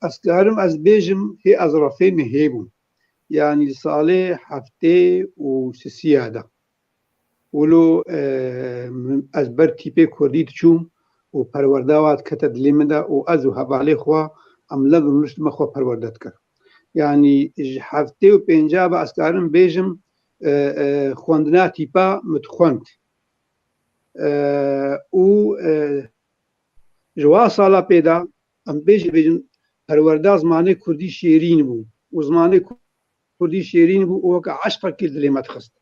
ئەسکارم ئەس بێژم هێ ئەزڕەفێمە هێبووم یعنی ساڵێ هەفتێ و سسیادا ولو ئەس بەر تیپێ کوردی چووم و پەروەرداوات کەتە دلێ مندا و ئەز و هەڤالێ خوا ئەم لە ڕشتمە خۆ پەروەردەت کرد یعنی هەفتێ و پێنجا بە ئەسکارم بێژم خوێندنا تیپا متخوێند و ژوا ساڵا پێدا ئەم بێژم پەروەردا زمانەی کوردی شێرین بوو و زمانەی کوردی شێرین بوو وەکە عەشقێکی دلێ مەتخست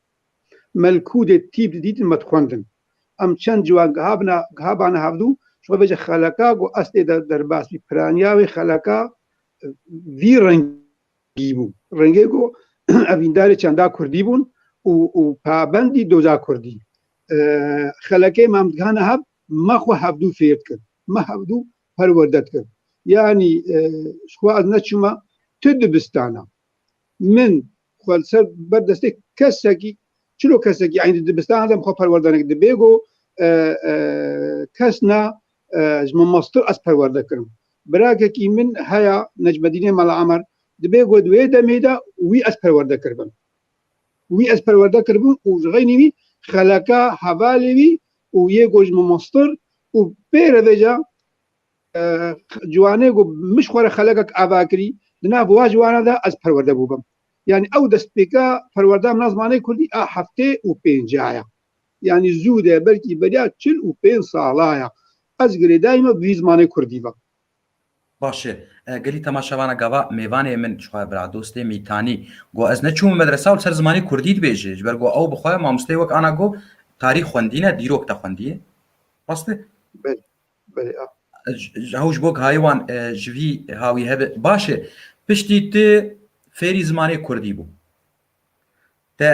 مەلکودێ تیپ دیتن مەتخوێندن ئەم چەند جوان گەهابانە هەبدوو شوە بێژە خەلەکا گۆ ئەستێ دەرباسی پرانیاوی خەلەکا ڤی ڕەنگی بوو ڕەنگێ گۆ ئەڤیندارێ چەندا کوردی بوون و پابەندی دۆزا کوردی خەلەکەی مامدگانە هەب مەخۆ هەبدوو فێرت کرد مە هەبدوو پەروەردەت کرد یعنی شخوا ئەز نەچوومە ت دبستانە من خۆلسەر بەردەستێک کەسێکی چلو کەسێکی عینی دبستان دەم خۆ پەروەردەنێک دەبێگۆ کەسنا ژمە مەستر ئەس پەروەردەکردم براکێکی من هەیە نەجمەدینێ مەڵە عەمەر دەبێگۆ دوێ دەمێدا وی ئەس پەروەردەکردم وی ئەس پەروەردەکردبوون و ژغەینیوی خەلەکە هەڤالێوی و یێ گۆژمە مەستر و پێرەڤێجا جوانێ گۆ مش خۆرە خەلەکەک ئاواکری دنا بوا جوانەدا ئەس پەروەردە بوو بم یعنی ئەو دەستپێکە پەروەردام نازمانەی کوردی ئا هەفتێ و پێنجایە یعنی زوودێ بەرکی بەریا 45 ساڵایە ئەس گرێدایمە بوی زمانەی کوردی بە باشێ گەلی تەماشەوانە گاوا میوانێ من شخوای برا دۆستێ میتانی گۆ ئەس نەچووم مەدرسا و سەر زمانی کوردی دبێژێ ژبەر گۆ ئەو بخوای مامۆستای وەک ئانا گۆ تاریخ خوێندینە دیرۆک تەخوێندیە ڕاستێ هەوش بۆک هایوان ژوی هاوی هەبێ باشێ پشتی تێ فێری زمانی کوردی بوو تە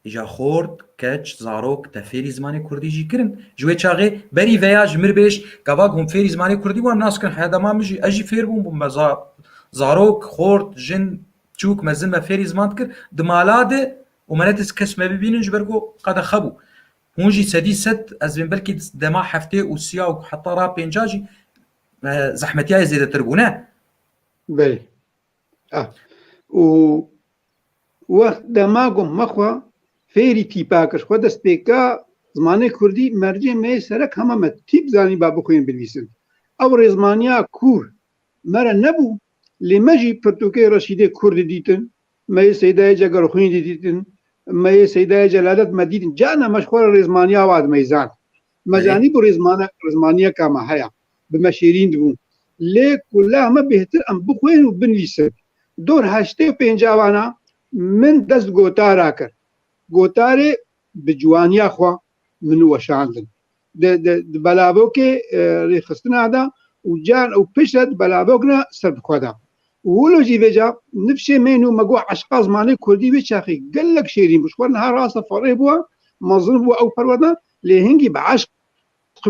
ئیجا خۆرد کەچ زارۆک تە فێری زمانی کوردیژی کردن ژوێ چاغێ بەری ڤەیا ژمر بێش گاوا گۆم فێری زمانی کوردی وان ناسکن حەدەما مژی ئەژی فێر بووم بووم بە زارۆک خۆرد ژن چووک مەزن بە فێری زمان کرد دمالادێ ومەنەتس کەسمە ببینن ژبەر گۆ قەدە خەبوو هونجی سەدی سەد ئەزبێن بەرکی دەما هەفتێ و سیا و حتا ڕا پێنجاژی زەحمەتیای زێدەتر بوو نە بەێ وەخت دەماگۆم مەخوا فێری تیپاکەش خۆ دەستپێکا زمانەی کوردی مەرجێ مەیە سەرک هەمەمە تیپ زانی با بخوێن بنویسن ئەو ڕێزمانیا کوور مەرە نەبوو لێ مەژی پرتوکەی ڕەشیدێ کوردی دیتن مەیە سەیدای جەگەڕخوێنی دیتن مەیە سەیدای جەلالەت مەدیدن جانە مەشخۆرە ڕێزمانیا واد مەیزان مەزانی بۆ ڕێزمانیە کامە هەیە بمە شێرین بوون لێ کولا ئەمە بهتر ئەم بخوێن و بنویسن دۆر هەشتێ و پێنجاوانە من دەست گۆتارا کرد گۆتارێ بجوانیا خوا من وەشاندن بەلابۆکێ ڕێخستنادا و جان ئەو پشت بەلابۆگنە سەر بخوادا ولۆژی بێجا نفشێ مێن و مەگۆ عەشقا زمانەی کوردی وێ چاخی گەلک شێرین بوو خوێن ها ڕاستە فەڕێ بووە مەزن بوو ئەو پەروەردە لێ هەنگی بە عەشق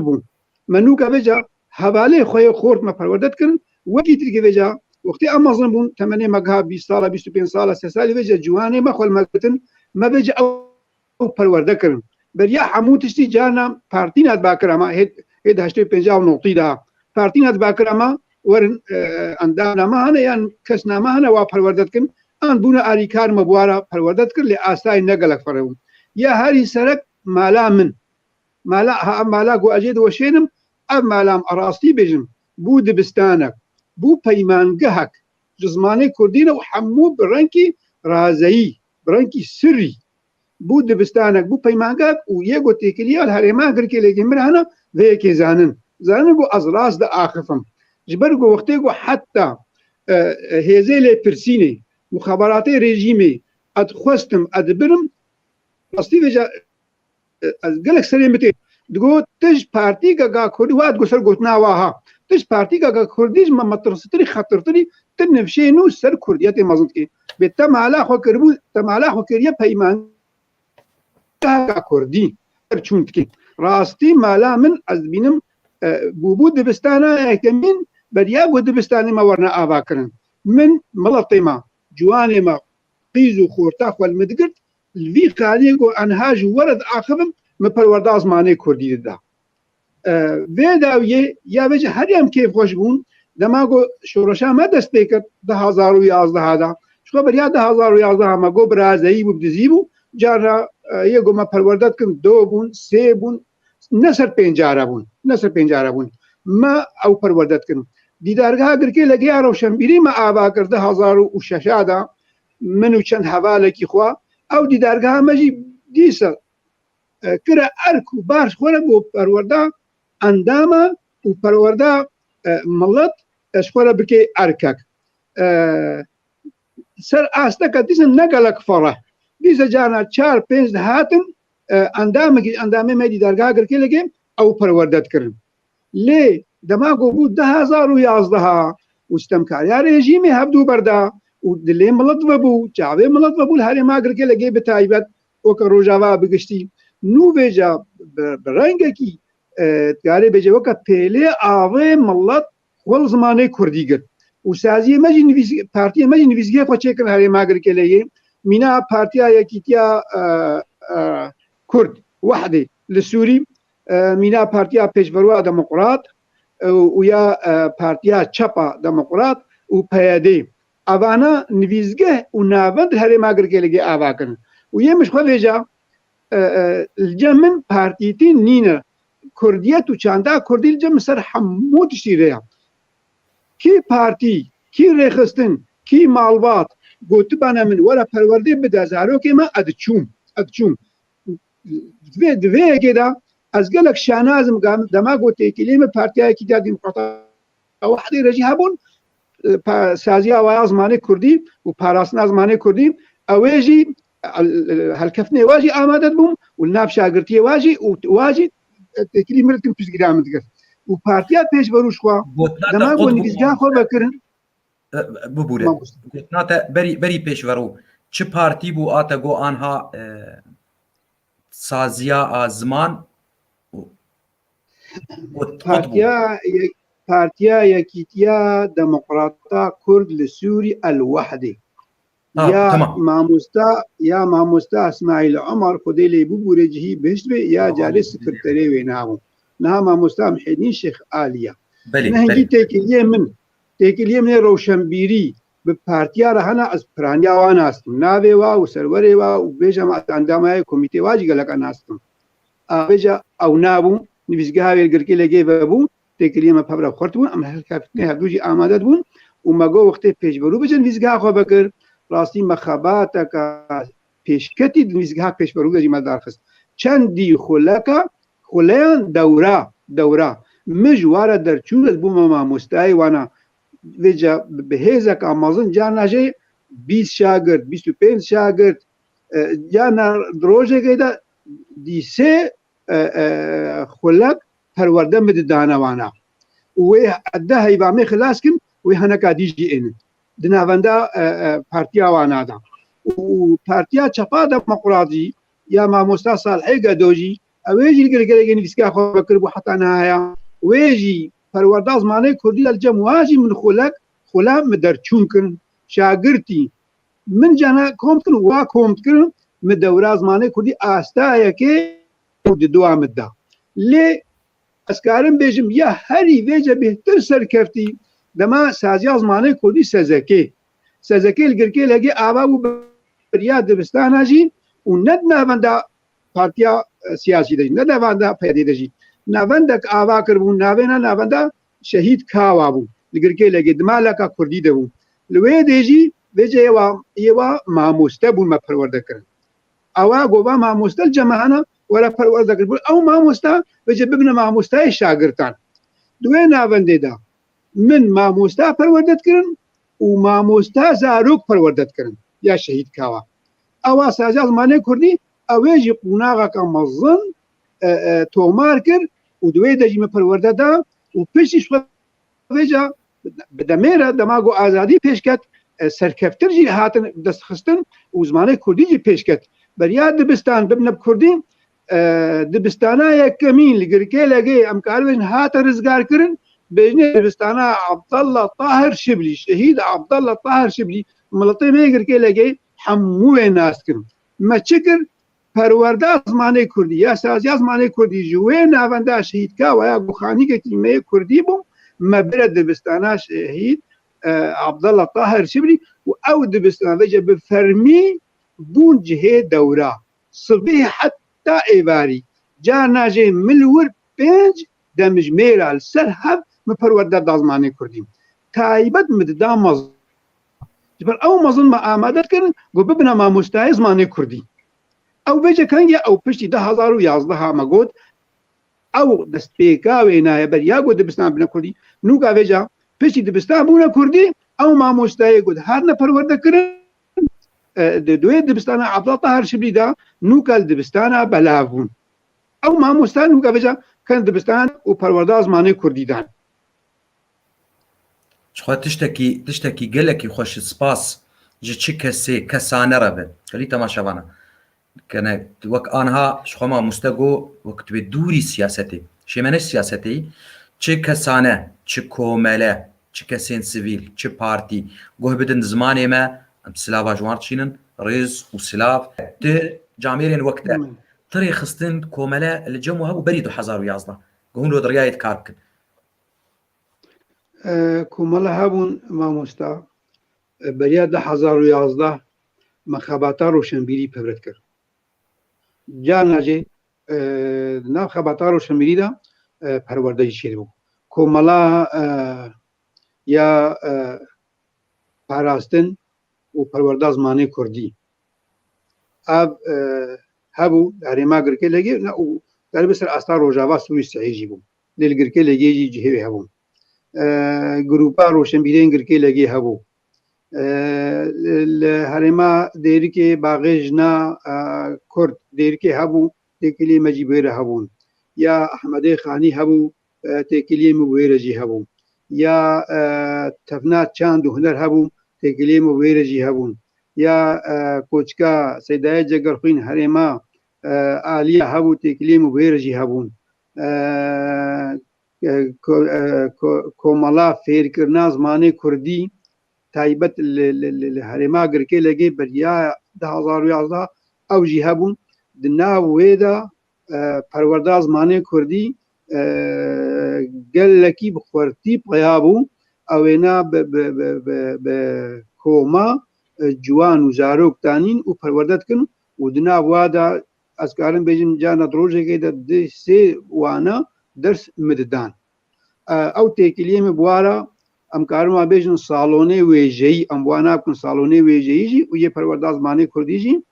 بوون منوکە بێجا هەڤالێ خۆی خۆردمە پەروەردەت کردن وەکی ترکە بێجا وەختی ئەم مەزن بوون تەمەنێ مەگا 20 ساڵە 25 ساڵە 30 ساڵی بێجە جوانێ مەخۆلمەکردن مەبێجە ئەو پەروەردەکردن بەریا هەموو تشتی جانە پارتینات باکرامە هێد 85 نۆتیدا پارتینات باکرامە وەرن ئەندامنامە هەنە یان کەسنامە هەنە وا پەروەردەتکردن ئەن بوونە ئاریکارمە بوارە پەروەردەت کرد لێ ئاسای نەگەلک فەرەبوون یا هەری سەرک مالا من مالا گۆ ئەجێ دۆشێنم ئەم مالام ئەڕاستی بێژم بوو دبستانە بوو پەیمانگەهەک زمانەی کوردینە و هەموو بڕەنکی رازایی بڕەنکی سری بوو دبستانێک بوو پەیمانگەک و یەکۆ تێکلیال هەرێما گرکێ لێکی من هەنە vەیەکێ زانن بۆ ئەز ڕاست دە ئاخفم ژبەر گۆ وەختێک گۆ حتا هێزێ لێ پرسینێ مخابەراتی رێژیمێ ئەدخواستم ئەدبرم ڕاستی بێجا گەلک سەرێ بتێ دگۆ تژ پارتیگەگا کوردی وات گۆسەر گوتناوەها تژ پارتیگەگا کوردیش مە مەترستری خەترتری تر نفشێن و سەر کوردیەتێ مەزنکێ بێت تەمالا خۆ کردبوو تەمالا خۆ کردیە پەیمان کوردی چونتکی ڕاستی مالا من ئەس بینم بوو دبستانە یەکەمین بەریا بۆ دبستانی مەوەرنە ئاواکردن من مەڵەتێمە جوانێمە قیز و خۆرتا خوەلمەدگرت الوی خانێک و ئەنهاژ وەرد ئاخبم مە پەروەردا زمانەی کوردی دەدا وێداویێ یا بێجە هەریان کێف خۆش بوون دەماگۆ شۆڕەشامە دەست پێ کرد 2011دا شخۆ بەریا 2011 مەگۆ برازایی بوو دزی بوو جارە یەگۆمە پەروەردەت کرد 2 بوون 3 بوون نەسەر 5 بوون مە ئەو پەروەردەت کرد دیدارگا گرکێ لەگەی ڕەوشەمبیری مە ئاوا کرد 2006دا من و چەند هەڤالێکی خوا ئەو دیدارگا مەژی دیسە کرە ئەرک و باش خۆرە بۆ پەروەردا ئەندامە و پەروەردا مڵەت ئەشخۆرە بکەی ئەرکەک سەر ئاستەکە دیسن نەگەلک فەڕە دیسە جانا 4-5 هاتن ئەندامێ دیدارگا گرکێ لەگەی ئەو پەروەردەت کردن لێ دەماگۆ بوو 2011 وستەمکاریا رێژیمی هەبدوو بەردا و دلێ مڵەت ببوو چاوێ مڵەت ببوو هەرێما گرکێ لەگەی بتایبەت وەکە ڕۆژاوا بگشتی نوێژە ڕەنگێکی گارێ بێژە وەکە پێلێ ئاوێ مڵەت خۆڵ زمانەی کوردی گرت و سازیە مەژی پارتیە مەژی نویزگای خۆ چێکرد هەرێما گرکێ لەیە مینا پارتیا یەکیتیا کورد وحدێ لە سووری مینا پارتیا پێشبەروا دەموقرات و یا پارتیا چەپا دەموقرات و پەیادەی ئەوانە نویزگە و ناوەند هەرێما گرکێ لەگەی ئاواکردن و یێمش خۆ بێژە جە من پارتیتی نینە کوردیەت و چاندا کوردی جەم سەر هەموو تشتیرەیە کی پارتی کی ڕێخستن کی ماڵبات گوتبانە من وەرە پەروەردەی بدە زارۆکێمە ئەدچوم دوێیەکێدا ئەس گەلک شانازم دەما گوتێکی لێمە پارتیایەکی دا دیموکراتە وحدی ڕێژی هەبوون سازیا وایە زمانەی کوردی و پاراستنا زمانەی کوردی ئەوێژی هەلکەفتنێ واژی ئامادەت بووم و ناو شاگرتیە واژی تێکیلی مردکم پشتگیرامت کرد و پارتیا پێش بەروشخوا دەما بۆ نویزگا خۆ بەکردن ببوورێ گوتناتە بەری پێشوەڕوو چ پارتی بوو ئاتە گۆ ئانها سازیا ئازمان پارتیا یەکیتیا دەموقراتە کورد لە سووری ئەلوەحدێ یا مامۆستا ئەسماعیل عومەر خودەی لێ ببوورێ جهی بهشت بێ یا جارێ سکرتەرێ وێ ناوم نها مامۆستا محێدین شێخ ئالیە نهنگی تێکیلیە منێ ڕەوشەمبیری بە پارتیارە هەنا ئەس پرانیاوا ناستم ناوێوا و سەروەرێوا و بێژەم ئەندامایە کۆمیتێ واجی گەلەکە ناستم ئابێژە ئەو نابوو نویزگا وێرگرکی لەگەی بەبوو تێکیلیمە پەبرە خۆرتبوون ئەم هەرکافتنێ هەردووجی ئامادەت بوون و مەگۆ وەختێ پێشبەرو بچن نویزگا خۆ بکرد ڕاستی مەخەباتەکە پێشکەتی نویزگا پێشبەرو دەژی مەدارخست چەندی خولەکە خولەیان دەورا مژوارە دەرچوونت بوومە مامۆستای وانە وێجە بەهێزەکە ئامازن جا ناژێ 20 شاگرد 25 شاگرد یانە درۆژێکێدا دیسێ خولەک پەروەردە بددانەوانە وێ ئەدە هەیبامێ خلاسکن وێ هەنەکا دیژی ئێنن دناوەندا پارتیاوانادا و پارتیا چەپا دەموقراتی یا مامۆستا ساڵحەی گەدۆژی ئەوێژی گەرگەرەگە نویسکا خۆ بەکرد بوو حتا نهایە وێژی پەروەردا زمانەی کوردی لە جەم واژی من خۆلا مدەرچوون کردن شاگرتی من جانا کۆمتکردن وا کۆمتکردن مدەورا زمانەی کوردی ئاستایەکێ دوامتدا لێ ئەسکارم بێژم یا هەری وێجە بێتر سەرکەفتی دەما سازیا زمانەی کوردی سەزەکەی لەگرکێ لەگەی ئاوا و بەریا دەبستاناژی و نەت ناوەندا پارتیا سیاسی دەژی نەداواندا پەیدێ دەژی ناوەندێک ئاوا کردبوون ناوێنە ناوەندا شەهید کاوا بوو لەگرکێ لەگەی دمالەکە کوردی دەبوو لەوێ دێژی وێجە ئێوە مامۆستە بوون پەروەردەکردن ئەوە گۆبا مامۆستە جەمەهانە وەرە پەروەردەکرد بوو ئەو مامۆستا وێجە ببنە مامۆستای شاگرتان دوێ ناوەندێدا من مامۆستا پەروەردەتکردن و مامۆستا زارۆک پەروەردەتکردن یا شەهید کاوە ئەوە سازیا زمانەی کوردی ئەوێژی قوناغەکە مەزن تۆمار کرد و دوێ دەژیمە پەروەردەدا و پشتیش وێجە بدەمێرە دەماگۆ ئازادی پێشکەت سەرکەفترژی هاتن دەستخستن و زمانەی کوردیجی پێشکەت بەریا دبستان ببنە کوردی دبستانە یەکەمین لەگرکێ لەگەی ئەمکارێن هاتە ڕزگارکردن بێژنێ دبستانە عەبدەڵڵا تاهر شبلی شەهید عەبدەڵڵا تاهر شبلی مڵەتەی مێگرکێ لەگەی هەمووێ ناستکردن مە چ کرد پەروەردا زمانەی کوردی یا سازیا زمانەی کوردی ژوێ ناوەندا شەهیدکا و یا گوخانیگەکی مەیە کوردی بوو ما برد دبستاناش هيد عبد الله طاهر شبري او دبستان وجه بفرمي بون جهه دوره صبح حتى ايباري جا ناجي ملور بنج دمج ميرال سرحب مپرورده دازمانه کردیم تایبت مددامز جبر او مظن ما آمادت کردن گو ببنا ما مستعز مانه کردی او بيجا كان يا او بشتي 2011 ما قلت او دستيكا وينا بر يا قد دبستان بنا كردي نوكا بيجا بشتي دبستان بنا كردي او ما مستعي قد هارنا پرورده كرن دوی دبستان عبد الله طاهر شبلي دا نوكا دبستان بلاغون او ما مستعي نوكا بيجا كان دبستان و پرورده ازمانه كردي دان شخوا تشتكي قالك خوش سباس جي چي كسي كسانه ربه خلي تماشاوانا كان وك آنها شخما مستقو وقت بدوري سياستي شمنش سياستي چه كسانه چه كومله چه كسين سيفيل چه بارتي گوه بدن زمانه ما سلاف جوار چينن ريز وسلاف ت جاميرين وقته طري خستن كومله الجمو هبو بريدو 2011 گهون رو دريايت كاركن كومله هبون ما مستا برياد 2011 مخاباتا روشنبيري پبرت کرد جانا جي ناف خباتا روشنبيري دا پرورده شیر بو کوملا یا پاراستن و پرورده زمانه کردی اب هبو هرما گرکه لگی نه او در بسر استا روجاوا سوی سعیجی بو دل گرکه لگی جی جهوی هبو گروپا روشنبیری گرکه لگی هبو هرما دیری که باغجنا کرد دیری که هبو تکلی مجیبیر هبون یا احمد خانی هبو تکلی مبویرجی هبون یا تفنات چاند و هنر هبو تکلی مبویرجی هبون یا کوچکا سیدای جگرخوین هرما آلیا هبو تکلی مبویرجی هبون کوملا فیر کرنا زمانه کردی تایبت هرما گرکه لگی بریا 2011 او جی هبون دنا ویدا پرورده زمانه کردی گلکی بخورتی پیابو او اینا به کوما جوان و زاروک تانین و پروردت کن و دنا وادا از کارن بیجم جانا دروجه که ده سه وانا درس مددان او تکلیم بوارا ام کارما بیجن سالونه ویجی ام وانا کن سالونه ویجی جی و یه پرورده زمانه کردی جی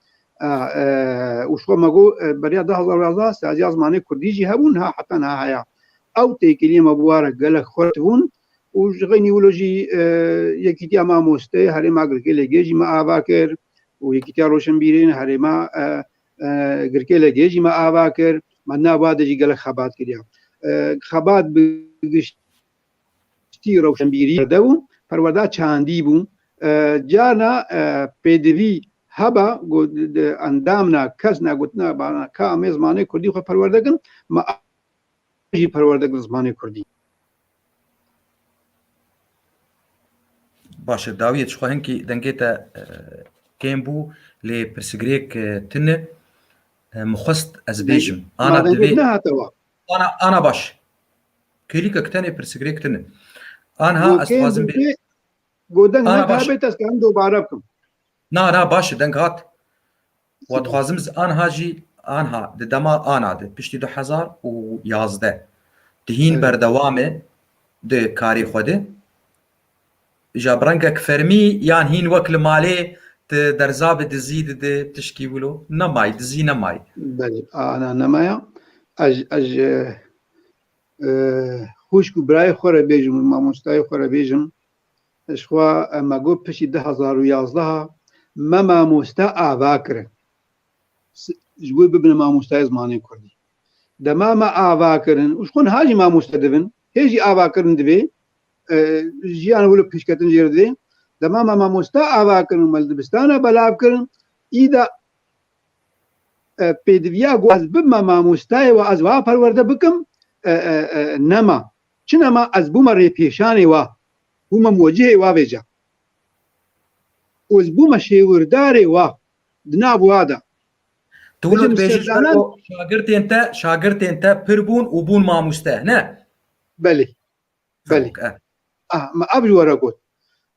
وشو مگو بریا 2011 سازی زمانه کردی جی هبون ها حتی ها هیا او تکلیم بوارا گلک خورتون و غنی ولوجی یکیتی ما مسته هر ما گرکل گیجی ما آواکر و یکیتی روشنبیرین هر ما گرکل گیجی ما آواکر من نباید گلک خبات کردیم خبات بگشتی روشنبیری دو پرورده چاندی بون جانا پیدوی هبا گود اندامنا کس نگوتنا بانا کام زمانه کردی خو پرورده کن ما جی پرورده کن زمانه کردی باشه داویت شو هنکی دنگیتا كين بو لي برسجريك تنه مخست از بيجم انا دبي انا باش كليك كتاني برسجريك تنه انا استوازم بي گودن نه کابت است هم دوباره کم نه باشه دنگ هات و توازمز آنها جی آنها دما آنها ده پشتی 2011 دهین بردوامه ده کاری خوده جابرنگك فرمي يعني هين وكل مالي درزاب تزيد تشكي ولو نماي دزي نماي بله انا نمايا اج خوشكو براي خورا بيجم ما مستاي خورا بيجم اشخوا ما گو پشی 2011 ما مستا آواکر جوی ببن ما مستا زمانه کردی دما ما آواکرن وشخون هاجی ما مستا دبن هیجی آواکرن دبی جیان ولو پیشکتن جرده دما ما مستا آواکرن مل دبستانا بلاب کرن ایدا پیدویا گو از بب ما مستا و از وا پرورده بکم نما چنما از بوم ری پیشانی و بوم موجه و وجه از بوم شیورداری و دناب وادا تولد بيجي شاگرد انت پربون و بون ما مسته نه بله بەێ ئەبژوەرە گوت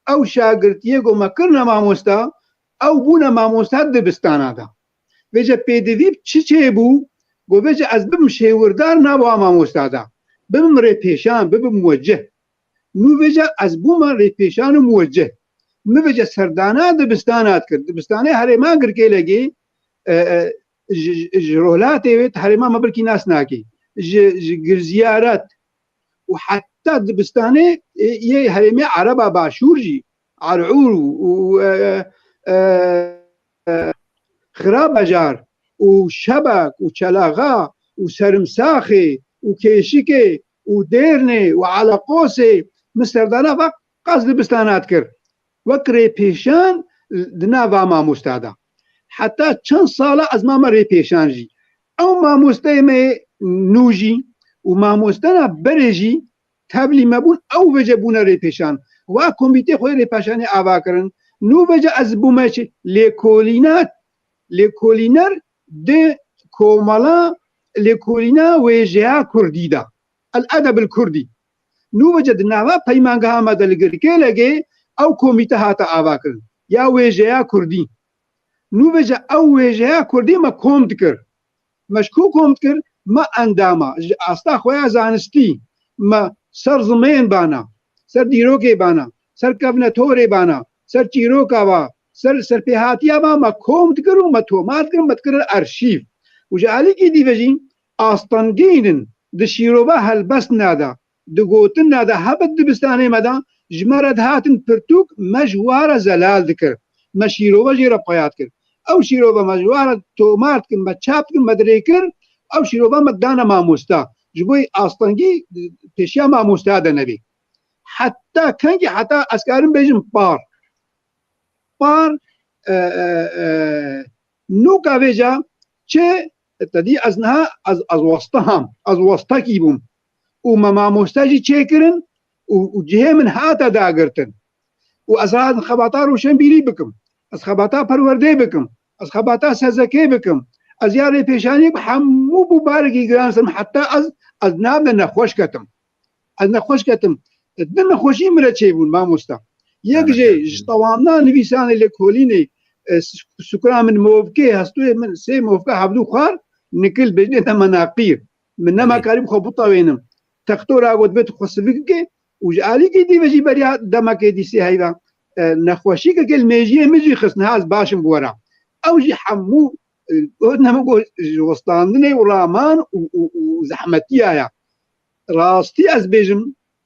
ئەو شاگرتیە گۆمەکردە مامۆستا ئەو بوونە مامۆستا دبستانادا بێجە پێدەوی چ چێ بوو بۆ بێجە ئەس بم شێوردار نابووە مامۆستادا ببم ڕێپێشان ببم موەجه نو بێجە ئەس بوومە ڕێپێشان و موەجه مبێجە سەردانا دبستانات کرد دبستانەی هەرێما گرکێ لەگەی ژڕۆلاتێوێت هەرێما مەبرکی ناس ناکەی گرزیارەت و حتا دبستانێ هەرێمی عەرەبا باشوورژی عەرعور و خرابەجار و شەبەک و چەلاغا و سەرمساخێ و کێشکێ و دێرنێ و عەلەقۆسێ من سەردانا قەس دبستانات کرد وەک ڕێپێشان دناوا مامۆستادا حتا چەند ساڵە ئەس مامە ڕێپێشانژی ئەو مامۆستەیمێ نوژی و مامۆستەنا بەرێژی تابلی مەبوون ئەو بەجە بوونە ڕێپێشان وا کۆمیتێ خۆی ڕێپاشانی ئاواکردن نو بەجە ئەس بوومەچ لێکۆلینەر دێ کۆمەڵە لێکۆلینا وێژەیە کوردیدا الئەدەب الکوردی نو بەجە دناوا پەیمانگە هەمەدە لەگرکێ لەگێ ئەو کۆمیتە هاتە ئاواکردن یا وێژەیە کوردی نو بەجە ئەو وێژەیە کوردی مە کۆمت کرد مەشکو کۆمت کرد مە ئەندامە ئاستا خۆیان زانستی مە سەر زمێن بانە سەر دیرۆکێ بانە سەر کەڤنەتۆرێ بانە سەر چیرۆکاوە سەر پێهاتیا با مە کۆمت کرد و مە تۆمات کرد مەتکرد ئەرشیف وژعالیکی دیڤەژین ئاستەنگینن دشیرۆڤە هەلبەست نادا دگوتن نادا هەبت دبستانێ مەدا ژمەرەت هاتن پرتوک مەژوارە زەلال دکرد مە شیرۆڤە ژێرە پەیات کرد ئەو شیرۆڤە مەژوارە تۆمات کرد مە چاپ کرد مەدرێ کرد ئەو شیرۆڤە مەدانە مامۆستا ji bo astengî pêşiya mamosta denebê heta kengî heta ez karim bêjim par nûka vêja çê tedî ez niha ez wasta ham ez wastakî bûm û me mamosta jî çêkirin û cihê min hate dagirtin û ez hatin xebata rûşenbîrî bikim ez xebata perwerdê bikim ez xebata sezekê bikim ez ya rêpêşanî hemû bû barekî giran sirim heta ez nabde nexweş ketim ez nexweş ketim di nexweşî min re çêbûn mamosta yek jê ji tewamna nivîsanê lêkolînê sukra min movkê hestûyê min sê movka hevdû xwar nikil bêjnê te me naqîr min nema karî xwe bitewênim textora got bêt xwe sivikê û ji alîkê dîve jî beriya demekê dîsê heyva nexweşîkekê li mêjiyê min jî xist niha ez başim bi were ew jî hemû ji westandinê û raman û zehmetiya ye rastî ez bêjim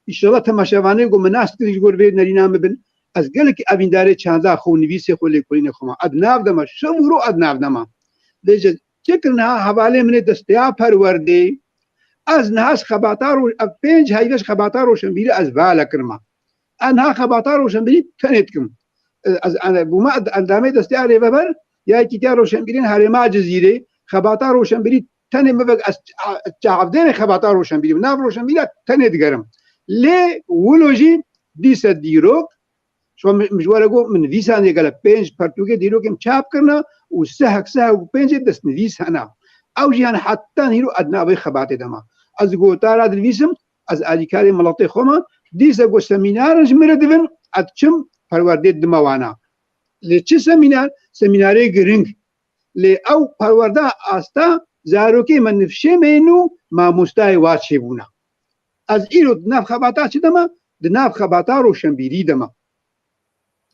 îşallah temaşevanê got min nas kirî ji gor vê nerîna me bin ez gelekî evîndarê çanda xwe nivîsê xwe lêkolînê xwe ma ed nav dema şevûr û ed nav dema lêje çêkir niha hevalê min ê desteya perwerdê ez niha xebata ev pênc heyveş xebata roşenbîrî ez vala kirma ez niha xebata roşenbîrî tenê dikim ez bûma endamê desteya rêveber yekîtiya roşenbîrîn herêma Cizîrê xebata roşenbîrî tenê mivek ez çavdêrê xebata roşenbîrî nav roşenbîrî tenê digerim lê wilo jî dîse dîrok mijwara got min nivîsanê gelek pênc pertûkê dîrokên çap kirine û sehek û pêncê destnivîs hene ew jî yani heta hîro ed navê xebatê dema ez gotara dinivîsim ez alîkarê miletê xwe me dîse got semînaran ji min re divin ed çim perwerdê dima wana lê çi semînarê giring lê ew perwerda asta zarokê me nifşêmên û mamostayê wa çêbûna ez îro di nav xebata çi dema di nav xebata roşenbîrî dema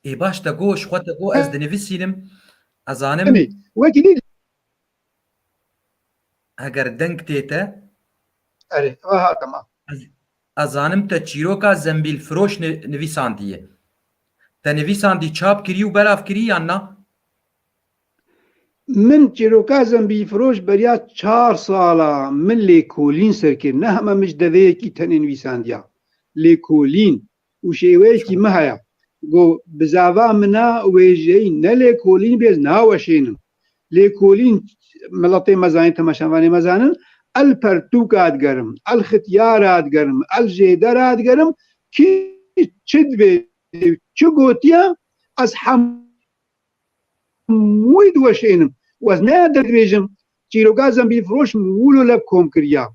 ê baş te got ji xwe te got ez dinivîsînim ez zanim wekî dî eger deng tê te erê hatema ez zanim te çîroka zembîlfiroş nivîsandiye te nivîsandî çap kirî û belav kirî yan na min çîroka zembîlfiroş beriya 4 sala min lêkolîn serkir ne heme mij deveyekî tenê nivîsandiya lêkolîn û şêweyekî me heye got bi zava mina wêjeyî ne lêkolîn bêz naweşênin lêkolîn miletê me zanîn temaşevanê me zanin el pertûka digerim el xitiyara digerim el jêdera digerim kî çi dibê çi gotiye ez hemûyî diweşênim û ez ne derdibêjim çîroka zembîlfiroş min wilo lev kom kiriya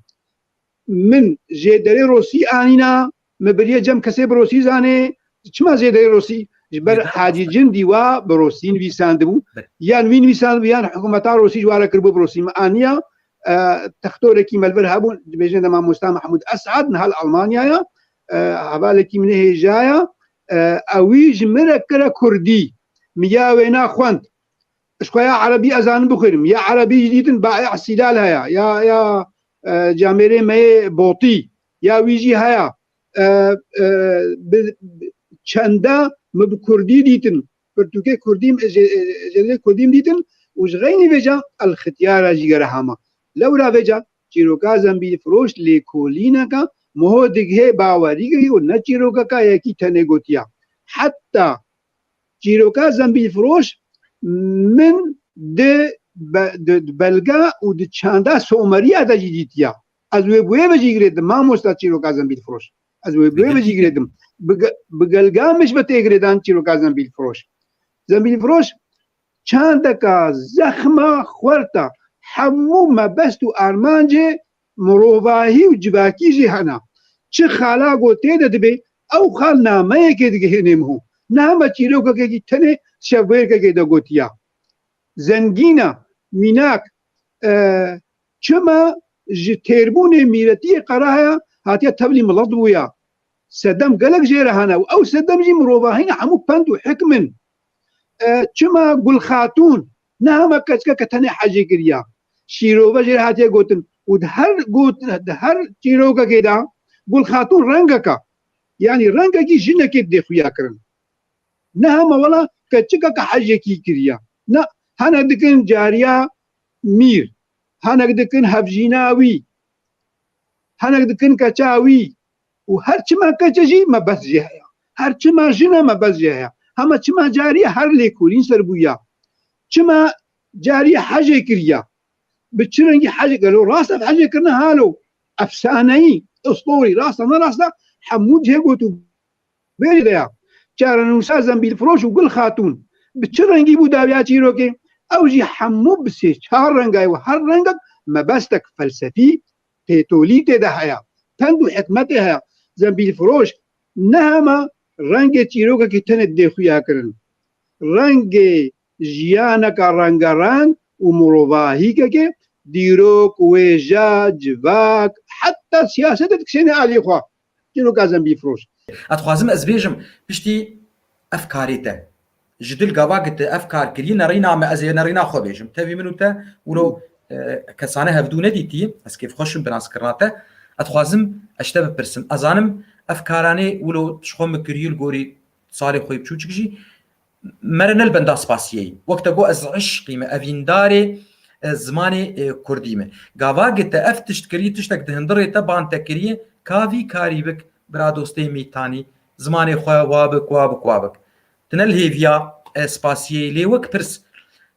min jêderê Rosî anîna مبريه جم كسي بروسي زاني چما زيده روسي جبر حاجي جندي وا بروسين ويساندبو يان وين ويساند يان حكومه روسي جواره كربو بروسي مانيا تختوركي ملبر هابون بيجن مع مستعمر محمود اسعد نهال المانيا حوالكي من هي جايه اويج مركره كردي ميا وينا خوند شويه عربي اذان بخيرم يا عربي جديد بائع سلال هيا يا جاميري مي بوطي يا ويجي هيا چنده مب كردي ديتن برتوكي كرديم جزء كرديم ديتن وجغيني بيجا الختيار جيغر هما لولا بيجا چیروکا زنبیل فروش لیکولینه کا مهو دگه باوری گی و نه چیروکا کا یکی تنه گوتیا حتی چیروکا زنبیل فروش من ده بلگا و ده چانده سومریا دا جدیدیا از وی بوی بجی گریدم ما مستا چیروکا زنبیل فروش از وی بوی بجی گریدم بگلگا مش بته گریدان چیروکا زنبیل فروش چانده کا زخمه خورتا حمو ما بست و ارمانجه مروواهی و جباکی جی هنا چه خالا گوته ده دبی او خال نامه که دیگه نمهو نامه چیروکا که تنه شبویر که ده گوتیا زنگینا میناک چما تربون میرتی قراها هاتیا تبلی ملط بویا سدم قلق جيره هنا او سدم جي مروواهين حمو بندو حكمن چما گل خاتون نامه کچکا کتنه حاجه گریا شیرو بجر هاتیه گوتن و ده هر چیروکا که دا گل خاتون رنگا کا یعنی رنگا کی جنه که دی خویا کرن نه همه ولا کچکا که حاجه کی کریا نه هنه دکن جاریا میر هنه دکن هفجیناوی هنه دکن کچاوی و هر چما کچجی ما بس جهیا هر چما جنه ما بس جهیا همه چما جاریا هر لیکولین سر بویا چما جاري حاجه كريا بتشرنجي حاجه قالوا راسه في حاجه كرنا هالو افساني اسطوري راسه ما راسه حمود هيقوتو بيريا كان مسازم بالفروش وقل خاتون بتشرنجي بوداوياتي روكي اوجي حمو بسي شارنجاي وهرنجك ما بستك فلسفي تيتوليتي دهيا تندو حكمتها زنبيل فروش نهما رنگ تيروكا كي تند دي خويا كرن رنگ جیانکا رنگارنگ و مروواهی که دیروک ویجا جواک حتی سیاست تکسینه علی خواه چیروکا زنبیل فروش اتخوازم از بیجم پشتی افکاریته جدل قواقت افكار كري نرينا ما ازي نرينا خو بيجم تبي منو تا ولو كسانه هفدونه ديتي اس كيف خوشم بناس كرناته اتخوازم اشتبه برسم ازانم افكاراني ولو تشخوم كريل غوري صالح خوي بچوچجي مرنل بندا سپاسيي وقت جو از عشقي ما افينداري زماني كرديمه قواقت افتشت كري تشتك دهندري تبان تكري كافي كاريبك برادوستي ميتاني زماني خو وابك تنل هيفيا سپاسيي لي وك برس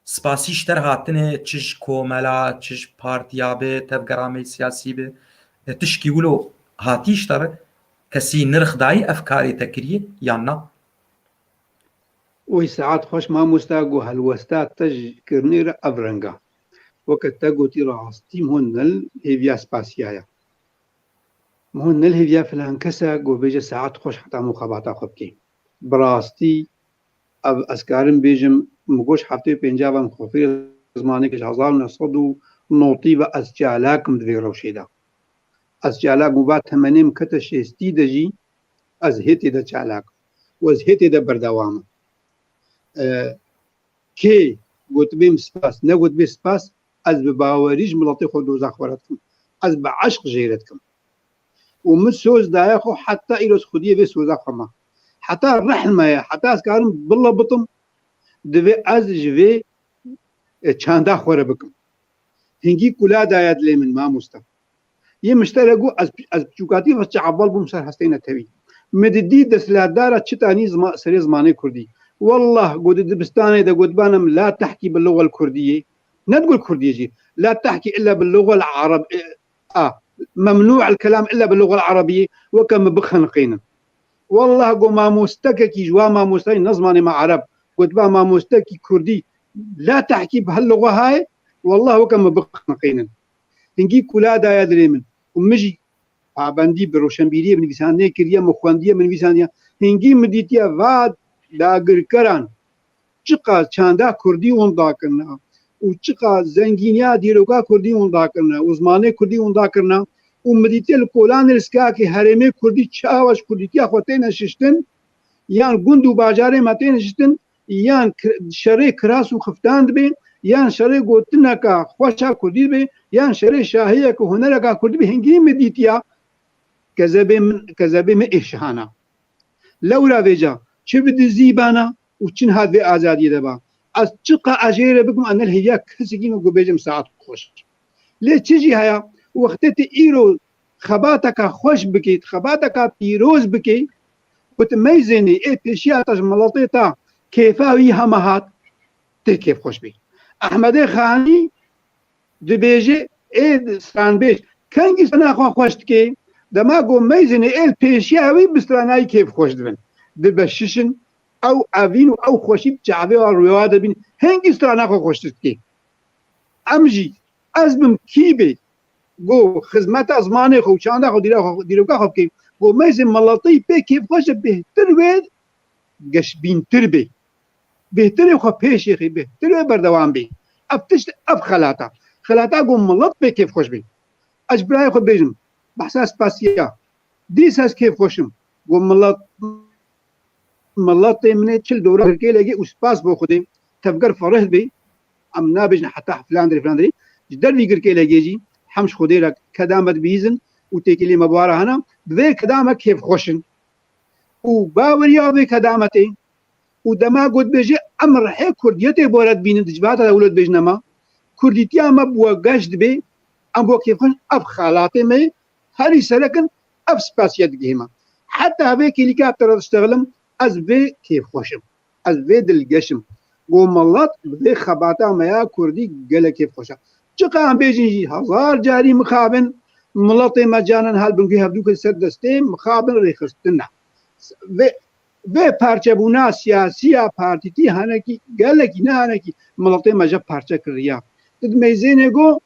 سپاسي شتر هاتنه چش کوملا چش پارتيا به تفگرامي سياسي به تشكي ولو هاتي شتر كسي نرخ داي افكاري تكري يانا وي ساعات خوش ما مستاقو هالوستات تج كرنير افرنگا وقت تاقو تي راستيم هنل هيفيا سپاسيايا هنل هيفيا فلان كسا قو بيجا ساعات خوش حتى مخاباتا خبكي براستي اب اسكارم بيجم مگوش هفته پنجابم خوفیر زمانی که 1990 و از جالاکم دوی روشیدا از جالاک مباد تمنیم کت شستی دجی از هیتی دا جالاک و از هیتی دا بردوام که گوت بیم سپاس نگوت بیم سپاس از بباوریج ملطی خود دوزاخ ورد کم از بعشق جیرد کم و من سوز دایا خو حتی ایروز خودیه بی سوزاخ خما حتی رحمه حتی اسکارم بالله بطم دوی از جوی چانده خوره بکم هنگی کلا داید لی من ما مستم یه مشترکو از بچوکاتی و چعبال بوم سر هستین تاوی مددی دسلادارا چتانی سری زمانه کردی والله قد دبستاني دا قد بانم لا تحكي باللغة الكردية لا تقول كردية جي لا تحكي إلا باللغة العربية ممنوع الكلام إلا باللغة العربية وكم بخنقين والله قو ما مستككي جوا ما مستكي نظماني مع عرب قد با ما مستكي كردي لا تحكي بهاللغة هاي والله وكم بخنقين هنجي كلا دا يدري من ومجي پابندی به روشنبیری بنویسنده کردیه مخوندیه بنویسنده هنگی مدیتیه و داگرکران چقدر چنده کردی اوندا کرنا و چقدر زنگینیا دیروگا کردی اوندا کرنا uzmanê kurdî onda kirna û medîtê li kolan riskakî herêmê kurdî çawaş kurdîtiya xwe tê neşiştin yan gund û bajarê me tê neşiştin yan şerê kiras û xiftan dibe yan şerê gotineka xweşa kurdî dibe yan şerê şahiyek û hunereka kurdî dibe hingî medîtiya kezebê me êşihana lewra vêca çi bi dizîbana û çin hat vê azadiyê de ba ez çiqa ejêre bikim anel hêya kesekî me gobêjim saet xweş lê çi jî heya wextê te îro xebateka xweş bikî xebateka pîroz bikî ku tu meyzênî ê pêşiya te ji miletê ta kêfa wî hema hat tê kêfxweş bî Ehmedê Xanî dibêje ê stranbêj kengî strana xwe xweş dike dema got meyzênê ê pêşiya wî bi stranayî kêfxweş dibin dibeşişin ew evîn û ew xweşî çavê wa rûya dibîn hengî strana xwe xweş dike em jî ez bim kîbê go xizmeta zmanê xwe û çanda xwe dîroka xwe bikê go meyzê miletî pê kêfxweş e bêhtir wê geşbîntir bê bêhtirê xwe pêşê xê bêhtir wê berdewam bê ev tişt ev xelata go milet pê kêfxweş bê ez ji birayê xwe bêjim behsa spasiya dîs ez kêfxweşim go miletê min ê çil dowra Tirkiyê legî û spas bo Xwedê tevger ferih bê em nabêjin heta filanderî ji dervî Tirkiyê legê jî hem ji Xwedê re kedamet bîzin û têkilî me bara hene bi vê kedamek kêfxweşin û baweriya vê kedametê û dema gotbêje em rihê kurdiyetê boret bînin di civata dewlet bêjin ema kurdîtiya me bi we geş dibe em bo kêfxweş ev xelatê me herî serekin ev spasiyet digihîme heta vê helikoptera diştexilim ez vê kêfxweşim ez vê dilgeşim go milet bi vê xebata me ya kurdî gelek kêfxweş e çiqa em bêjin jî hezar carî mixabin miletê me canan helbingî hevdûkê ser destê mixabin rêxistin e vê parçebûna siyasîya partîtî henekî gelekî ne henekî miletê me ji parçe kiriya di meyzênê got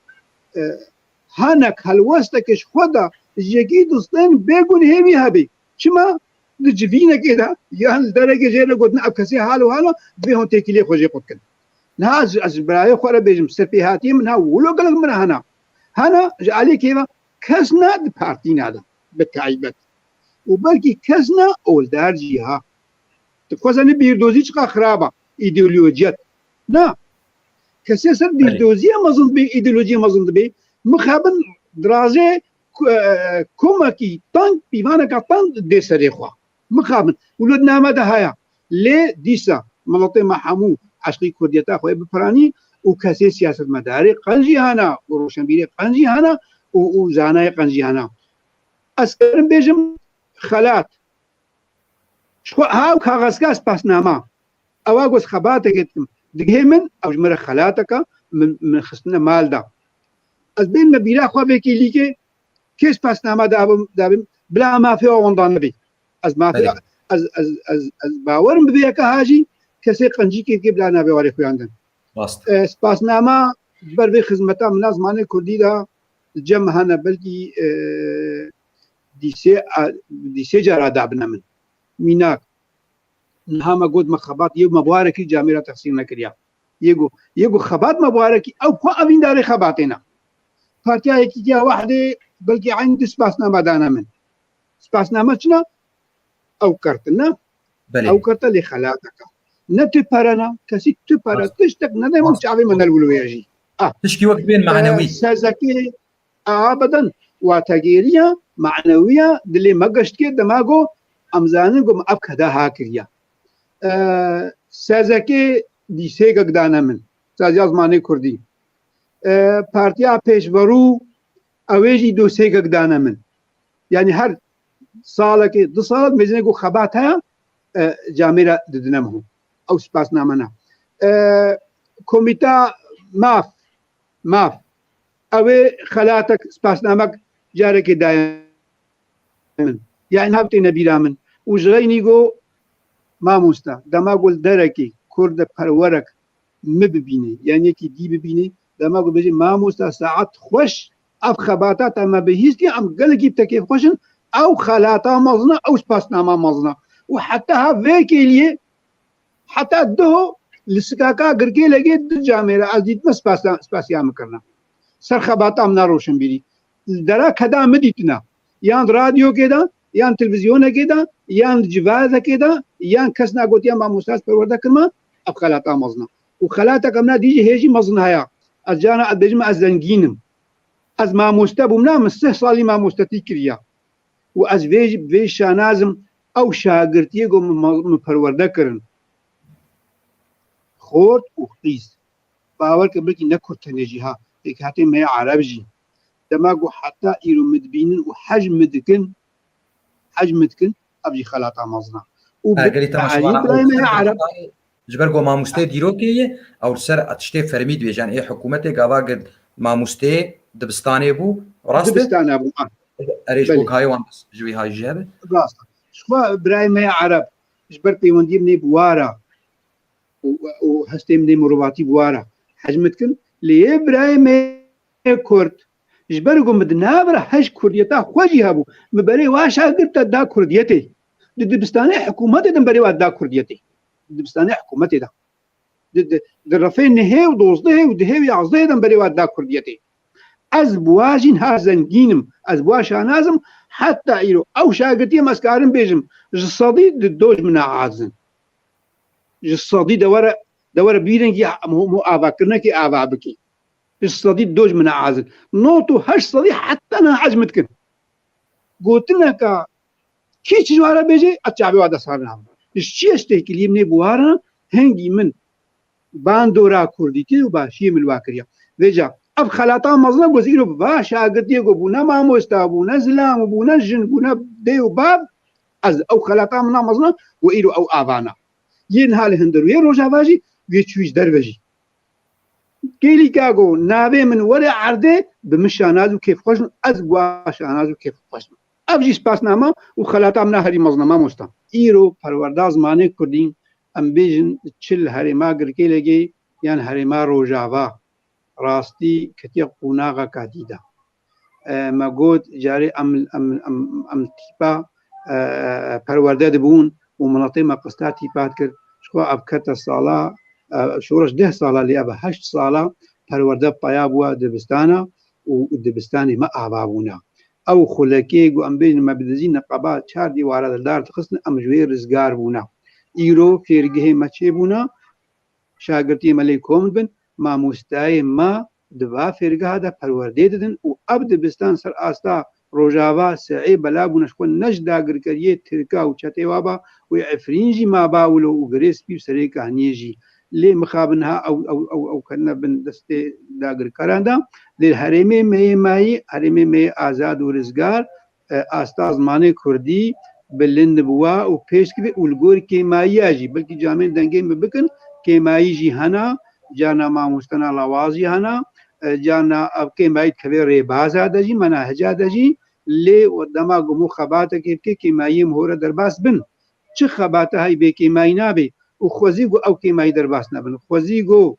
henek helwestekê ji xwe de ji yekî distên bêgûn hêvî hebe çima di civînekê de yan li derekê jê re gotin ev kesê hal û hala vê hûn têkiliyê xwe jê qut kin niha ez ji birayê xwe re bêjim serpêhatiyê min ha wilo gelek min hene ji alî kêva kes ne di partî nade bi taybet û belkî kes ne oldar jî ha tu xwezanî bîrdozî çiqa xirab e îdeolojiyet na kesê ser bîrdoziya mezin dibe îdeolojiya mezin dibe mixabin dirazê komekî tank pîvaneka tank dê serê xwe mixabin wilotname de heye lê dîsa miletê me hemû eşqî kurdiyeta xwe bipiranî û kesê siyasetmedarê qen jî hene û roşenbîrê qen jî hene û zanayê qen jî hene ez kerim bêjim xelat haw kaxezka spasnama ewa got xebatekê dikim digihê min ew ji min re xelateka min xistine mal da ez bên me bîra xwe vekî lîkê kê spasnama dabim bila mafiya ondan nebê ez mafiya ez bawerim bi vê yeka hajî kesê qencîkê bila navê warê xuyandin spasnama ber vê xizmeta min zmanê kurdî da cem hene belkî dîsê cara dabine min mînak niha me got me xebat yê mebarekî camê re texsîn nekiriya yê got xebat mebarekî ew xwe evîndarê xebatê ne partiya Yekîtiya Wehdê belkî eyn di spasname dane min spasname çi ne ew kertine ew kerta lê xelateka ne tu perena kesî tu pere tiştek nede min çavê me nelwilûya jî tişkî wek bên manewî sezekê abadan wategêriya manewiya dilê me geştkê dema got em zanin got me ev keda ha kiriya sezekê dîsêgek dane min saziya zmanê kurdî partiya pêşverû ew ê jî dosêgek dane min yani her salekê di salet mezînê got xebat heye camê re didine min hûn ew spasname ne komîta maf ew ê xelatek spasnamek carekê daye min yani hev têne bîra min û ji reynî got mamosta dema got derekê kurde perwerek me bibîne yani yekî dî bibîne dema got bêje mamosta saet xweş اف خباتات اما بهيستي ام قلقي بتكيف خوشن او خلاتا مزنا او سباسناما مزنا وحتى ها فيكي ليه حتى دو لسكاكا قرقي لقيت جاميرا عزيز ما سپاسیا مکرنا سر خباتا امنا روشن بیری درا کدا مدیتنا یان رادیو کدا یان تلویزیون کدا یان جواز کدا یان کسنا گوتیا ما مستاس پرورده کرما اب خلاتا مزنا وخلاتا كمنا ديجي هيجي مزنايا اجانا ادجم ازنجينم از ما مستبومنا مسه صالي ما مستتيكريا واز فيج شانازم او شاگرتيگو مپرورده کرن خورد وخيس باور كبركي نكر تنجيها هيك هاتي ما عربجي دماغو حتى ايرو مدبينن وحجم مدكن ابجي خلاطا مزنا اگری تماشا عرب جبرگو ماموسته دیروکی او سر اتشته فرمید ویجان ای حکومت گاواگد ماموسته دبستانه بو راست دبستانه بو اريج بو هاي وان بس جوي هاي جاب راست شو برايم يا عرب جبر بيوندي مني بوارا وهستي مني مرباتي بوارا حجمتكن لي برايم كرد جبرگو مدنابر حج كرديتا خوجي هبو مبري واشا قلت دا كرديتي دبستانه حكومت دمبري وا دا كرديتي دبستانه حكومتي دا درفين نهي ودوزده ودهي يعزده دمبري وا دا كرديتي از بواجين ها زنجينم از بواشا نازم حتى ايرو او شاقتي مسكارن بيجم جصدي دوج من عازن جصدي دورة بيرنجي مو آباكرنكي آبابكي جصدي دوج من عازن نوتو هش صدي حتى انا عجمتكن قلتنا كا كي جوارا بيجي اتشعبي وادا صارنا الشيء اشتهي ليمني بوارا هنجي من باندورا كرديتي وباشي من الواكريا ويجا اب خلاطا مزنا وزيرو باشا قد يقو بونا ماموستا بونا زلام بونا جن بونا ديو باب از او خلاطا منا مزنا وإيرو او آبانا ين حال هندرو يرو جاواجي ويتشويش دروجي كيلي كاغو نابي من ورا عرضه بمشانازو كيف خوشن از بواشانازو كيف خوشن ابجي سپاسنامه وخلاطا منا هري مزنا ماموستا إيرو پرورداز ماني كردين ام بيجن تشل هرما گركي لگي يان هرما روجاوا راستي كتير قناغا كاديدا ما قلت جاري ام تيبا پرورده دبون ومناطق ما قسطات تيبات كر شو ابكت الصالة شورش 10 صالة اللي ابا 8 صالة پرورده بايابوا دبستانا ودبستاني ما ابابونا او خلكي قو ام بين ما بدزين نقابات 4 ديوارا دار تخصن ام جوير رزگار بونا ايرو فيرگه ما چه بونا شاگرتي ملي كومد بن ما مستای ما دوا فرقه دا پرورده ددن و اب دبستان سر آستا روجاوا سعی بلا بونش کو نجدا گرکریه ترکا و چته وابا و عفرینجی ما باولو و گریس بی سری کهنیجی لی مخابنها او کنا بن دسته دا گرکراندا لی حرمه مای حرمه مای آزاد و رزگار آستا زمانه کردی بلند بوا و پیش کی اولگور کی مایاجی بلکه جامع دنگه مبکن کی مای جی هنا جانا ما مستنا لوازي هنا جانا اب کے مايت كبير ريبازا دجي مناهجا دجي لي ودما مو خباته كي مايم هور درباس بن چه خباته هي به كي ماينا به وخوزيغو او كي ماي درباس نبن خوزيغو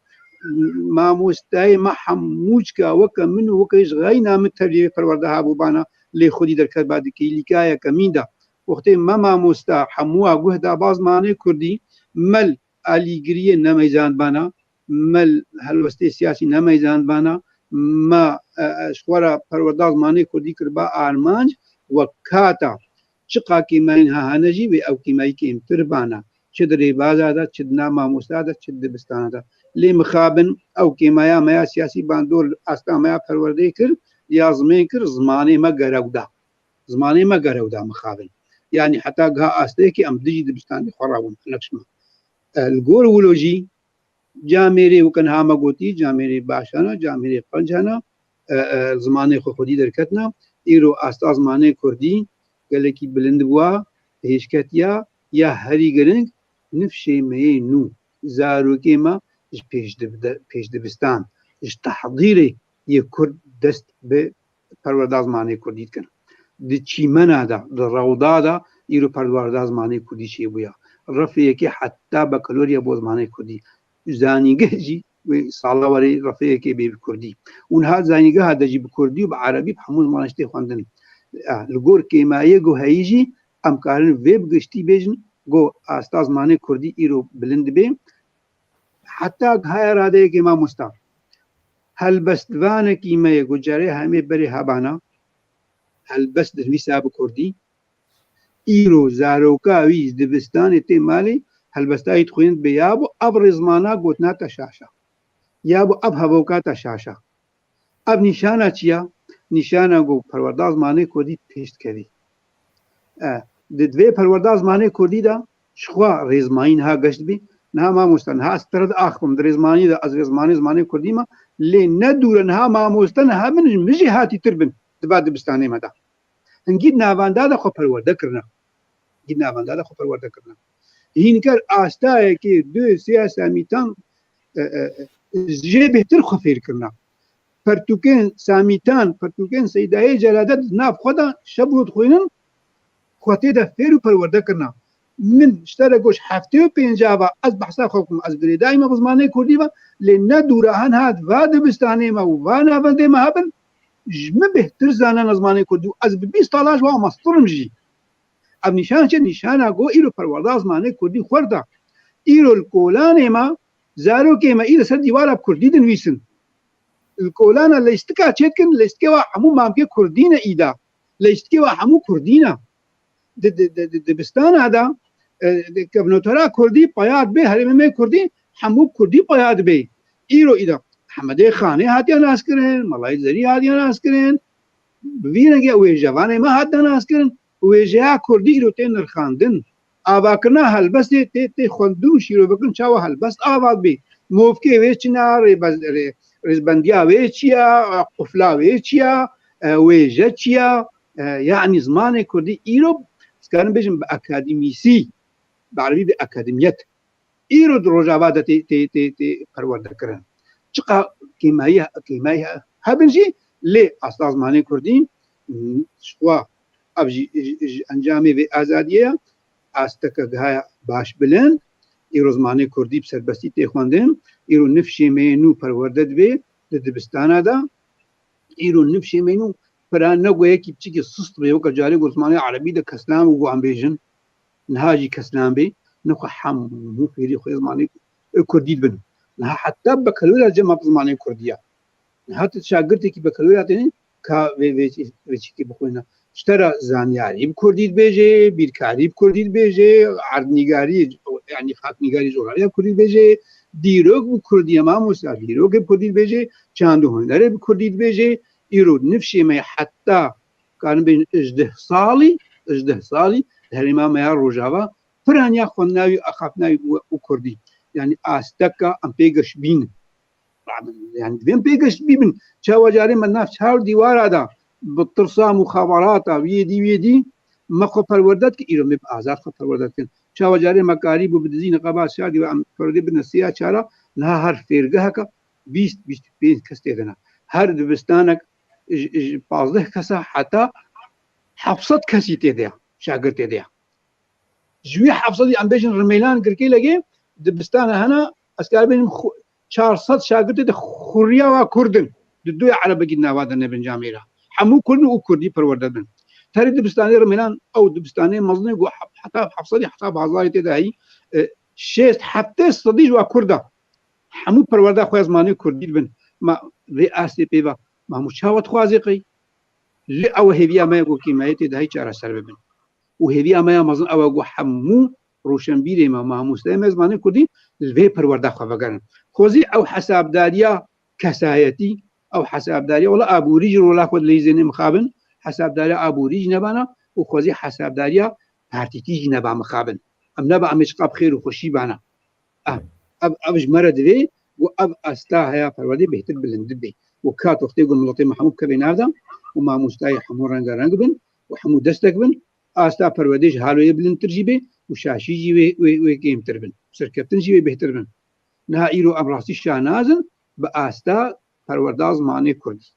ما مستاي ما حموج کا وك من وكيش غينا متبي پرورده ابو بانا لي خودي دركت بعد كي ليكايا كميندا وقت ما مستا حموا غهدا باز ماني كردي مل اليگري نميزان بانا مل هلوسته سیاسی نمیزان بانا ما شوارا پرورداز ماني كردي كربا آرمانج وكاتا شقا كيماين ها هنجي و او كيماي كيم تربانا چدري بازا دا چدنا ما مستادا چد بستانا دا لي مخابن او كيمايا مايا سياسي باندور استا مايا پرورده كر يازمين كر زماني ما غرودا مخابن يعني حتى غا استيكي ام دجي دبستاني خرابون نكشما الگور ولوجي جاميري وكان هاما قوتي جاميري باشانا جاميري قنجانا زماني خودي دركتنا ايرو استا زماني كردي قالكي بلند بوا هيشكتيا يا هري گرنگ نفشي مي نو زاروكي ما پیش دبستان اش تحضيري يكرد دست ب پرورداز ماني كردي كن دي چيمنا دا روضا دا ايرو پرورداز ماني كردي شي بويا رفيكي حتى بكالوريا بوز ماني كردي زانيگه جي ساڵاوەری ڕفەیەکی بێ کوردی اونها زانیگە هادەجی بە کوردی و بە عربی هەموو زمانشتی خوێندن لە گۆر کێمایە گۆ هەیژی ئەمکارن وێ بگشتی بێژن گۆ ئاستا زمانی کوردی ئیرۆ بلند بێ حتا هەیە ڕادەیەکی مامۆستا هەلبەستوانێکی مەیە گوجارێ هەمێ بەرێ هەبانە هەلبەست دنویسا بە کوردی ئیرۆ زارۆکاوی دبستانی تێ مالی هەلبەستایی خوێند بێ یا بۆ ئەب ڕێزمانە گوتناتە شاشە یا بۆ ئەب هەبۆکاتە شاشە ئەب نیشانە چییە؟ نیشانە گۆ پەروەردا زمانی کوردی پێشتکەوی دوێ پەروەردا زمانی کوردیدا شخوا ڕێزمانین ها گەشت بی نها مامۆستا نها سترد ئاخم ڕێزمانیدا ئەز ڕێزمانی زمانی کوردیمە لێ نەدوورە نها مامۆستا نها منش مژی هاتی تر بن دبا دبستانێ مەدا هەنگید ناواندا خۆ پەروەردەکردنە هەنگید ناواندا خۆ پەروەردەکردنە هینکەر ئاستایەکی دوێ سێ سامیتان ژێ بهتر خۆ فێرکردنا پەرتوکێن سامیتان پەرتوکێن سەیدایە جەلادەت ناف خۆدا شەبرۆت خوێنن خۆ تێدا فێر و پەروەردەکردنا من شتەرە گۆش هەفتێ و پێنجاوە ئەس بەحسا خۆکم ئەس برێدایمە بە زمانەی کوردیوە لێ نەدوورە هەن هات وا دبستانێمە و وا ناوەندێمە هەبن ژمە بهتر زانە زمانی کوردی و ئەس بە 20 ساڵاش وا مەستڕم ژی ئەم نیشان چه نیشانە گۆ ئیرۆ پەروەردا زمانی کوردی خوەردە ئیرۆ کۆلانێمە زارۆکێمە ئیرە سەر دیوارە کوردی دنویسن کۆلانە لە ئیستکا چێتکن لە ئیستکەوە هەموو مامکێ کوردینە ئیدا لە ئیستکەوە هەموو کوردینە دبستانەدا کەبنۆتەرا کوردی پەیاد بێ هەرێمەمێ کوردی هەموو کوردی پەیاد بێ ئیرۆ ئیدا حەمەدەی خانێ هاتیان ناسکردن مەڵای زەری هاتیان ناسکردن بڤینەگە وێژەوانێ مە هاتیان ناسکردن وێژەیە کوردی ئیرۆ تێ نرخاندن ئاواکردنا هەلبەستێ تێ خوێندن و شیرۆ بکردن چاوە هەلبەست ئاوات بێ مۆفکێ وێ چنا ڕێزبەندیا وێ چییە قوفلا وێ چییە وێژە چییە یعنی زمانی کوردی ئیرۆ سکارن بێژم بە ئەکادمیسی بەعربی بە ئەکادمیەت ئیرۆ ڕۆژاوادە تێ پەروەردەکردن چقا کێمایی هەبنجی لێ ئاستا زمانی کوردی شخوا ئەبژی ئەنجامی بێ ئازادیەیە ئاستەکە گایە باش بلند ئیرۆ زمانی کوردی سەربەستی تێ خوێندن ئیرۆ نفشێمێن و پەروەردە دبێ لە دبستانەدا ئیرۆ نفشێمێن و پران نەگویەکی بچێکی سست بێ وەکە جارێ گۆ زمانی عەرەبی دە کەسلام و گوان بێژن نهاجی کەسلام بێ نەخوا هەموو فێری خۆی زمانی کوردی بن نها حتا بە کەلوورە جەمە زمانی کوردیە هات شاگردێکی بە کەلوورە دێن کا وێچێکی بخوێنە شتەرە زانیاری بکوردیت بێژێ بیرکاری بکوردیت بێژێ عەردنیگاری یعنی خاکنیگاری جۆگرافیا بکوردیت بێژێ دیرۆک بکوردیە مامۆستا دیرۆک بکوردیت بێژێ چاند و هونەرێ بکوردیت بێژێ ئیرۆ نفشێمە حتا کارن بێن 18 ساڵی هەرێمامەیە ڕۆژاوە پرانیا خوێندناوی ئەخاپناوی و کوردی یعنی ئاستەکە ئەم پێگەشت بین یعنی دوێن پێگەشت بیبن چاوەجارێ مە ناف چاو دیوارەدا بترسا مخابراتە وێدی مەخۆ پەروەردەت کە ئیرۆ مێ ئازاد خۆ پەروەردەکردن چاوەجارێ مەکاری بۆ بدزی نەقەبات شادی و ئەم پەروەردەی بنەسییا چارە نها هەر فێرگەهەکە 20-25 کەس تێدەنا هەر دبستانێک 15 کەسە حتا 700 کەسی تێدەیە شاگرد تێدەیە ژوی 700 ئەم بێژن ڕمەیلان گرکەی لەگێ دبستانە هەنا ئەسکار بێنم 400 شاگرد خوریاوە کوردن دوی عەرەبەکی ناوادە نەبن جامێرە هەموو کوردن و کوردی پەروەردە بن تاری دبستانی ڕمەیلان ئەو دبستانی مەزنی گۆ حتا 700 حتا بازاری تێدایی 6-7 سەدیش وا کوردە هەموو پەروەردە خۆی زمانی کوردی بن ما وێ ئاستی پێوە مامۆ چاوەت خوازیقی لێ ئەوە هێوی ئەمەیە گۆ کێمایە تێدایی چارەسەر ببن و هێوی ئەمەیە مەزن ئەوە گۆ هەموو ڕۆشنبیرێمە مامۆستای زمانی کوردی لێ پەروەردە خۆڤەگەرن خۆزی ئەو حەسابداریە کەسایەتی ئەو حەسابداریە وڵە ئابووریژ ڕۆلا خۆت لەیزێنێ مخابن حەسابداریە ئابووریژ نەبانە و خۆزی حەسابداریە پارتیتیژ نەبا مخابن ئەم نەبە ئەمێچقا بخێر و خۆشی بانە ئەوش مەرە دەوێ و ئەو ئەستا هەیە پەروەردەی بهتر بلند بێ و کات وەختێ گوڵ مڵەتی محەموود کەبێ ناودا و مامۆستای هەموو ڕەنگەڕەنگ بن و هەموو دەستێک بن ئاستا پەروەردەیش هاڵۆیە بلندترژی بێ و شاشیژی وێ گەیمتر بن سەرکەوتنژی وێ بهتر بن نها ئیرۆ ئەم ڕاستی شانازن بە ئاستا پەروەردا زمانی کوردی